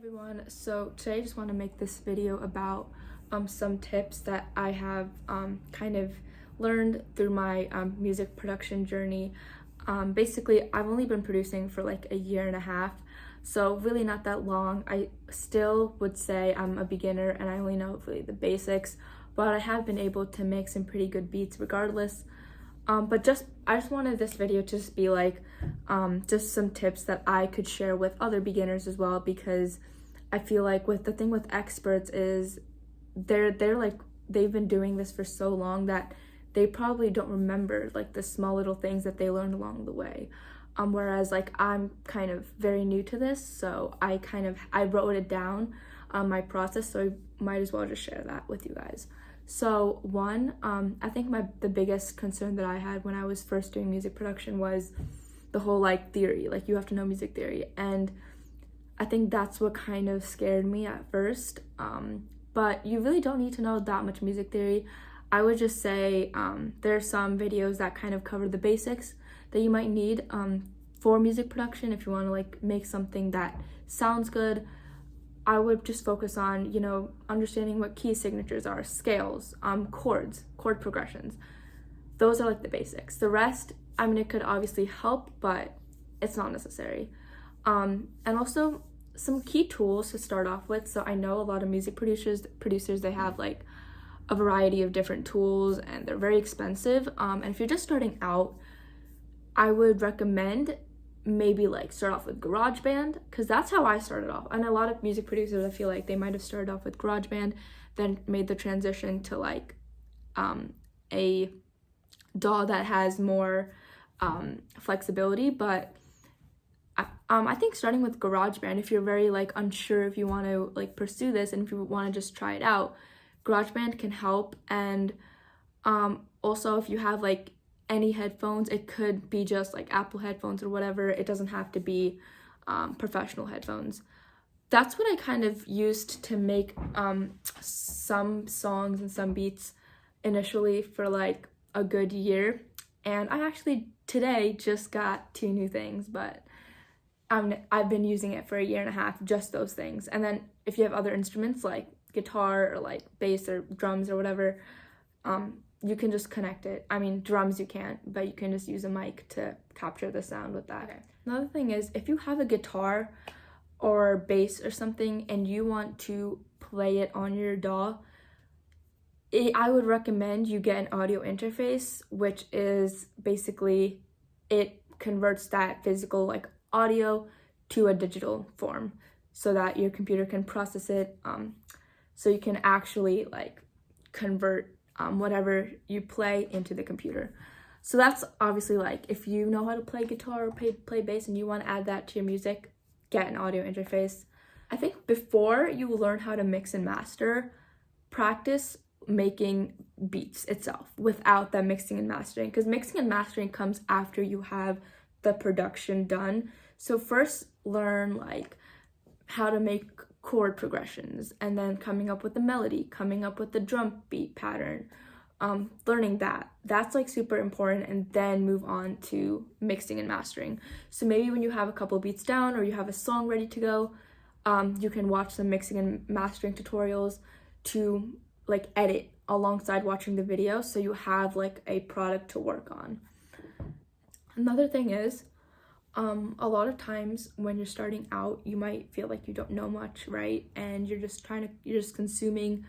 Everyone, so today I just want to make this video about some tips that I have kind of learned through my music production journey. Basically, I've only been producing for like a year and a half, so really not that long. I still would say I'm a beginner and I only know really the basics, but I have been able to make some pretty good beats regardless. But I just wanted this video to just be like just some tips that I could share with other beginners as well, because I feel like the thing with experts is they're like they've been doing this for so long that they probably don't remember like the small little things that they learned along the way. Whereas like I'm kind of very new to this, so I wrote it down my process, so I might as well just share that with you guys. So one, I think the biggest concern that I had when I was first doing music production was the whole like theory, like you have to know music theory, and I think that's what kind of scared me at first. But you really don't need to know that much music theory. I would just say there are some videos that kind of cover the basics that you might need for music production if you want to like make something that sounds good. I would just focus on, understanding what key signatures are, scales, chords, chord progressions. Those are like the basics. The rest, I mean, it could obviously help, but it's not necessary. And also some key tools to start off with. So I know a lot of music producers, they have like a variety of different tools and they're very expensive. And if you're just starting out, I would recommend maybe like start off with GarageBand, because that's how I started off. And a lot of music producers, I feel like they might have started off with GarageBand, then made the transition to like a DAW that has more flexibility. But I think starting with GarageBand, if you're very like unsure if you want to like pursue this and if you want to just try it out, GarageBand can help. And also if you have like any headphones, it could be just like Apple headphones or whatever. It doesn't have to be professional headphones. That's what I kind of used to make some songs and some beats initially for like a good year. And I actually today just got 2 new things, but I've been using it for a year and a half, just those things. And then if you have other instruments like guitar or like bass or drums or whatever, you can just connect it. I mean, drums you can't, but you can just use a mic to capture the sound with that. Okay. Another thing is, if you have a guitar or bass or something and you want to play it on your DAW, I would recommend you get an audio interface, which is basically, it converts that physical like audio to a digital form so that your computer can process it, so you can actually like convert whatever you play into the computer. So that's obviously like if you know how to play guitar or play bass and you want to add that to your music, get an audio interface. I think before you learn how to mix and master, practice making beats itself without that mixing and mastering, because mixing and mastering comes after you have the production done. So first learn like how to make chord progressions, and then coming up with the melody, coming up with the drum beat pattern, learning that's like super important, and then move on to mixing and mastering. So maybe when you have a couple beats down or you have a song ready to go, you can watch some mixing and mastering tutorials to like edit alongside watching the video, so you have like a product to work on. Another thing is, a lot of times when you're starting out, you might feel like you don't know much, right? And you're just consuming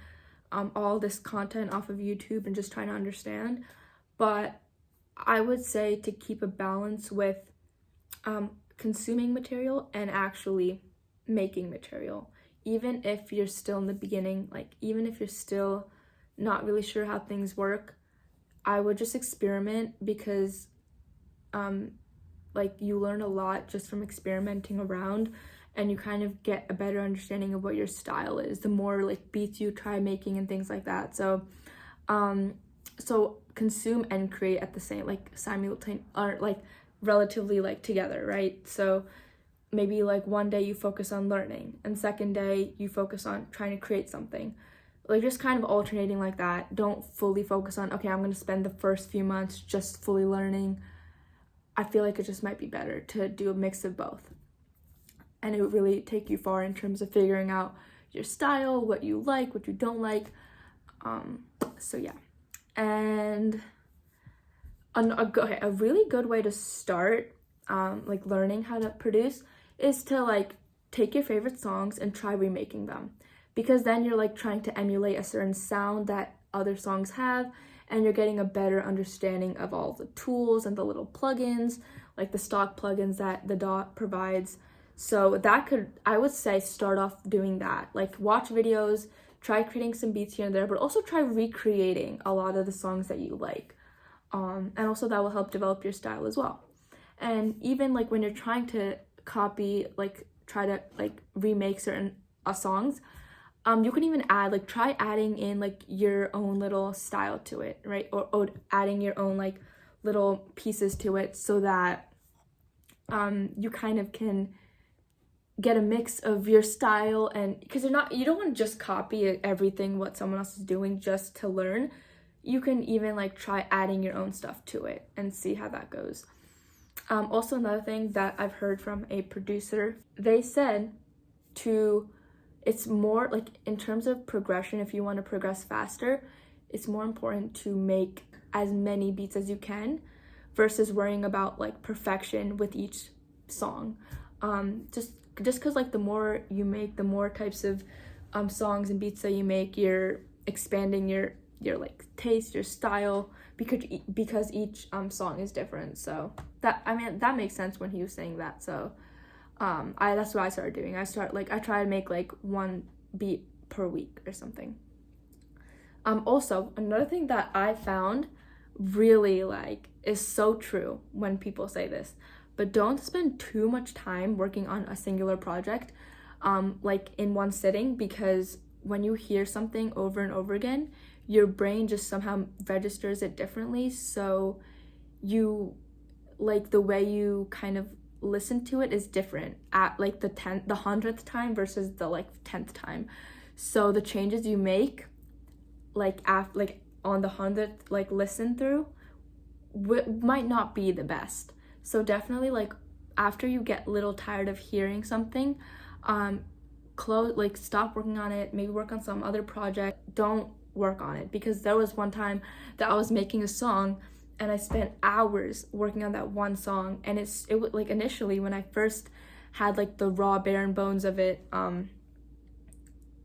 all this content off of YouTube and just trying to understand. But I would say to keep a balance with consuming material and actually making material. Even if you're still in the beginning, like even if you're still not really sure how things work, I would just experiment, because like you learn a lot just from experimenting around, and you kind of get a better understanding of what your style is the more like beats you try making and things like that. So so consume and create at the same like simultaneous, or like relatively like together, right? So maybe like one day you focus on learning and second day you focus on trying to create something, like just kind of alternating like that. Don't fully focus on, okay, I'm going to spend the first few months just fully learning. I feel like it just might be better to do a mix of both. and it would really take you far in terms of figuring out your style, what you like, what you don't like. So yeah. And a really good way to start like learning how to produce is to like take your favorite songs and try remaking them, because then you're like trying to emulate a certain sound that other songs have, and you're getting a better understanding of all the tools and the little plugins, like the stock plugins that the DAW provides. So that could, I would say, start off doing that. Like watch videos, try creating some beats here and there, but also try recreating a lot of the songs that you like. And also that will help develop your style as well. And even like when you're trying to copy, like try to like remake certain songs, you can even add, like try adding in like your own little style to it, right? Or adding your own like little pieces to it, so that you kind of can get a mix of your style. And because you don't want to just copy everything what someone else is doing just to learn. You can even like try adding your own stuff to it and see how that goes. Also, another thing that I've heard from a producer, they said it's more like in terms of progression, if you want to progress faster, it's more important to make as many beats as you can versus worrying about like perfection with each song. Just because like the more you make, the more types of songs and beats that you make, you're expanding your like taste, your style, because each song is different. So that makes sense when he was saying that. So that's what I started doing. I try to make like one beat per week or something. Also, another thing that I found really like is so true when people say this, but don't spend too much time working on a singular project like in one sitting, because when you hear something over and over again, your brain just somehow registers it differently. So you like the way you kind of listen to it is different at like the 100th time versus the like 10th time. So the changes you make like on the 100th like listen through might not be the best. So definitely like after you get a little tired of hearing something, stop working on it, maybe work on some other project. Don't work on it, because there was one time that I was making a song and I spent hours working on that one song, and it was like initially when I first had like the raw bare and bones of it,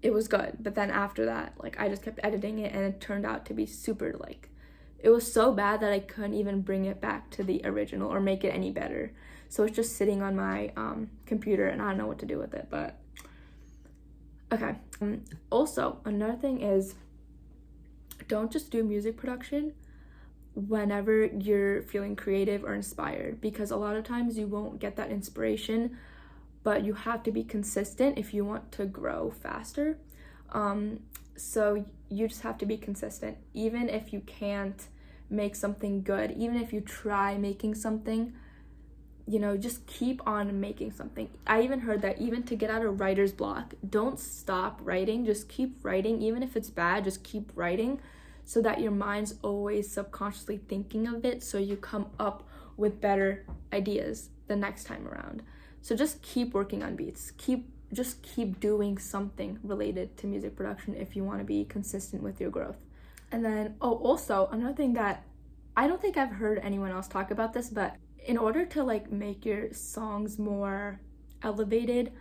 it was good, but then after that like I just kept editing it and it turned out to be super like, it was so bad that I couldn't even bring it back to the original or make it any better. So it's just sitting on my computer and I don't know what to do with it. But okay. Also, another thing is, don't just do music production whenever you're feeling creative or inspired, because a lot of times you won't get that inspiration, but you have to be consistent if you want to grow faster. So you just have to be consistent. Even if you can't make something good, even if you try making something, just keep on making something. I even heard that even to get out of writer's block, don't stop writing, just keep writing. Even if it's bad, just keep writing, so that your mind's always subconsciously thinking of it, so you come up with better ideas the next time around. So just keep working on beats. Just keep doing something related to music production if you want to be consistent with your growth. And then, also another thing that I don't think I've heard anyone else talk about this, but in order to like make your songs more elevated,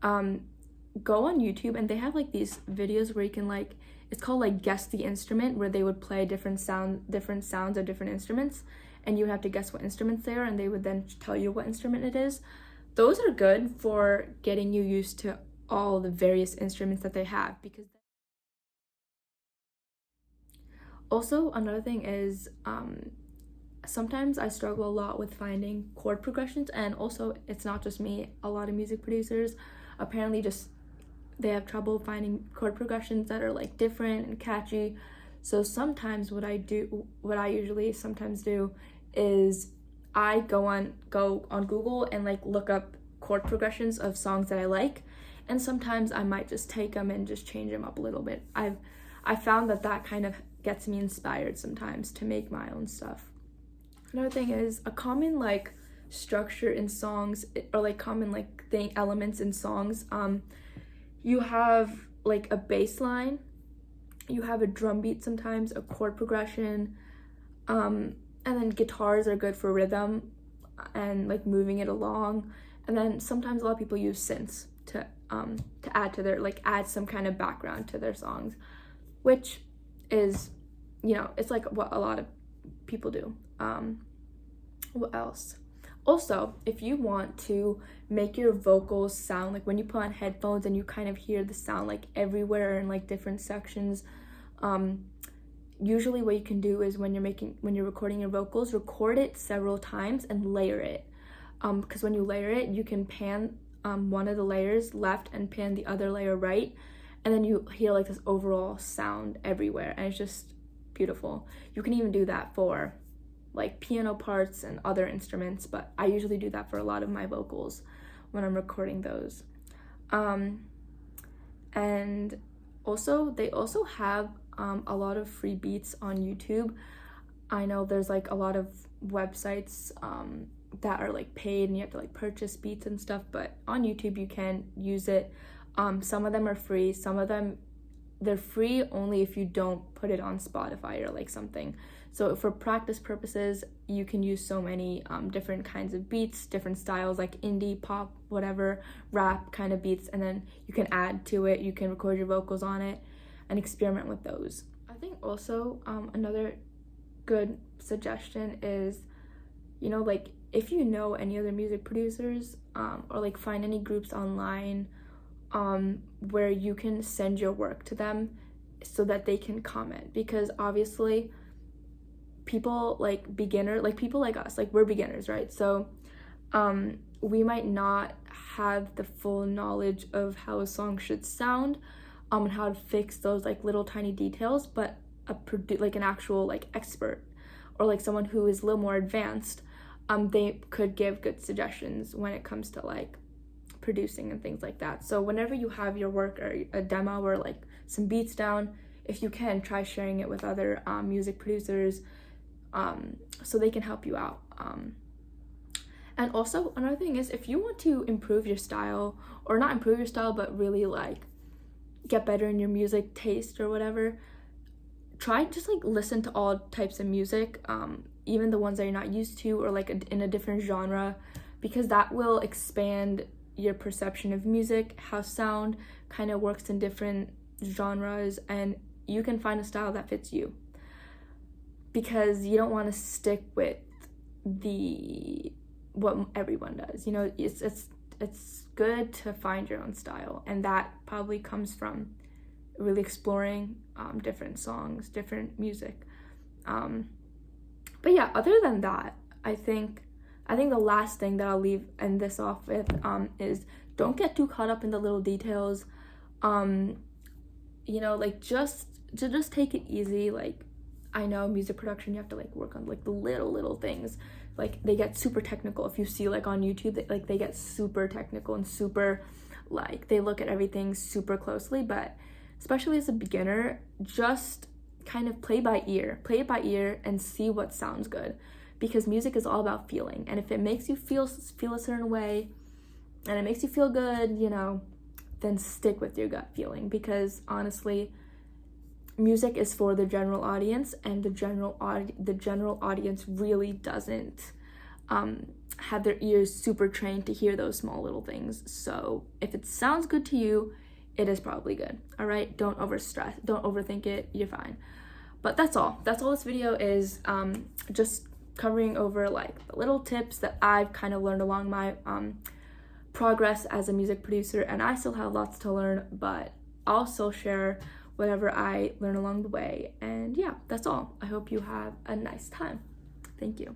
go on YouTube and they have like these videos where you can like, it's called like guess the instrument, where they would play different sounds of different instruments, and you would have to guess what instruments they are, and they would then tell you what instrument it is. Those are good for getting you used to all the various instruments that they have. Because also another thing is, sometimes I struggle a lot with chord progressions, and also it's not just me, a lot of music producers apparently they have trouble finding chord progressions that are like different and catchy. So sometimes what I usually sometimes do is I go on Google and like look up chord progressions of songs that I like, and sometimes I might just take them and just change them up a little bit. I found that kind of gets me inspired sometimes to make my own stuff. Another thing is, a common like structure in songs, or like common like elements in songs. You have like a bass line, you have a drum beat sometimes, a chord progression, and then guitars are good for rhythm and like moving it along. And then sometimes a lot of people use synths to add to their, like, add some kind of background to their songs, which is, you know, it's like what a lot of people do. What else? Also, if you want to make your vocals sound like when you put on headphones and you kind of hear the sound like everywhere in like different sections, usually what you can do is when you're recording your vocals, record it several times and layer it. Because when you layer it, you can pan one of the layers left and pan the other layer right, and then you hear like this overall sound everywhere, and it's just beautiful. You can even do that for like piano parts and other instruments, but I usually do that for a lot of my vocals when I'm recording those. And also, they also have a lot of free beats on YouTube. I know there's like a lot of websites that are like paid and you have to like purchase beats and stuff, but on YouTube you can use it. Some of them are free, some of them they're free only if you don't put it on Spotify or like something. So for practice purposes, you can use so many different kinds of beats, different styles, like indie, pop, whatever, rap kind of beats, and then you can add to it, you can record your vocals on it and experiment with those. I think also another good suggestion is, you know, like if you know any other music producers, or like find any groups online where you can send your work to them so that they can comment, because obviously people like people like us, like we're beginners, right? So we might not have the full knowledge of how a song should sound, and how to fix those like little tiny details, but like an actual like expert or like someone who is a little more advanced, they could give good suggestions when it comes to like producing and things like that. So whenever you have your work or a demo or like some beats down, if you can, try sharing it with other music producers, so they can help you out. And also another thing is, if you want to improve your style, or not improve your style, but really like get better in your music taste or whatever, try just like listen to all types of music, even the ones that you're not used to, or like in a different genre, because that will expand your perception of music, how sound kind of works in different genres, and you can find a style that fits you, because you don't want to stick with what everyone does. You know, it's good to find your own style, and that probably comes from really exploring different songs, different music. But yeah, other than that, I think the last thing that I'll leave and this off with is, don't get too caught up in the little details. You know, like just take it easy. Like, I know music production, you have to like work on like the little things. Like, they get super technical. If you see like on YouTube, they get super technical and super, like, they look at everything super closely. But especially as a beginner, just kind of play it by ear and see what sounds good, because music is all about feeling. And if it makes you feel a certain way and it makes you feel good, you know, then stick with your gut feeling, because honestly, music is for the general audience, and the general audience really doesn't have their ears super trained to hear those small little things. So if it sounds good to you, it is probably good. All right, don't overthink it, you're fine. But that's all this video is, just covering over like the little tips that I've kind of learned along my progress as a music producer. And I still have lots to learn, but I'll still share whatever I learn along the way. And yeah, that's all. I hope you have a nice time. Thank you.